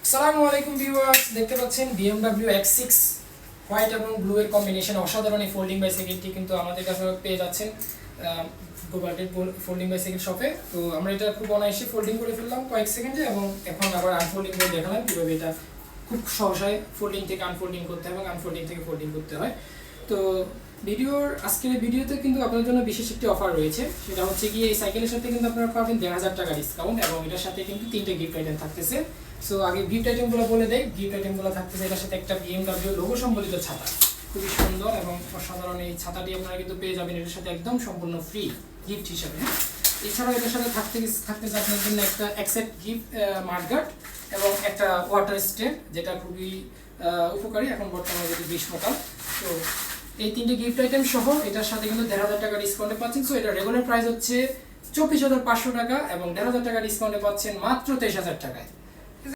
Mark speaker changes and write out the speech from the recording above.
Speaker 1: আসসালামু আলাইকুম ভিউয়ার্স, দেখতে পাচ্ছেন BMW X6 হোয়াইট এবং ব্লু এর কম্বিনেশন অসাধারণ এই ফোল্ডিং বাইসাইকেলটি কিন্তু আমাদের কাছে পেয়ে যাচ্ছেন গোবাল্টের ফোল্ডিং বাইসাইকেল শপে। তো আমরা এটা খুব অনায়াসে ফোল্ডিং করে ফেললাম কয়েক সেকেন্ডে এবং এখন আবার আনফোল্ডিং করে দেখালাম কীভাবে এটা খুব সহজে ফোল্ডিং থেকে আনফোল্ডিং করতে হয় এবং আনফোল্ডিং থেকে ফোল্ডিং করতে হয়। তো আজকের ভিডিওতে কিন্তু আপনার জন্য বিশেষ একটি অফার রয়েছে, সেটা হচ্ছে কি এই সাইকেলের সাথে কিন্তু আপনারা পাবেন ১,৫০০ টাকা ডিসকাউন্ট এবং এটার সাথে কিন্তু 3টে গিফট আইটেম থাকতেছে। সো আগে গিফট আইটেমগুলো বলে দেই। গিফট আইটেমগুলো থাকতেছে এটার সাথে একটা BMW লোগো সম্বলিত ছাতা, খুবই সুন্দর এবং অসাধারণ এই ছাতাটি আপনারা কিন্তু পেয়ে যাবেন এটার সাথে একদম সম্পূর্ণ ফ্রি গিফট হিসাবে। এছাড়াও এটার সাথে থাকতেছে আপনার জন্য একটা অ্যাকসেপ্ট গিফট মাঠগার্ড এবং একটা ওয়াটার স্ট্যান্ড, যেটা খুবই উপকারী এখন বর্তমানে যদি গ্রীষ্মকাল। তো এই 3টে গিফট আইটেম সহ এটার সাথে কিন্তু ১,৫০০ টাকা ডিসকাউন্টে পাচ্ছেন। সো এটা রেগুলার প্রাইস হচ্ছে ২৪,৫০০ টাকা এবং ১,৫০০ টাকা ডিসকাউন্টে পাচ্ছেন মাত্র ২৩,০০০ টাকায়।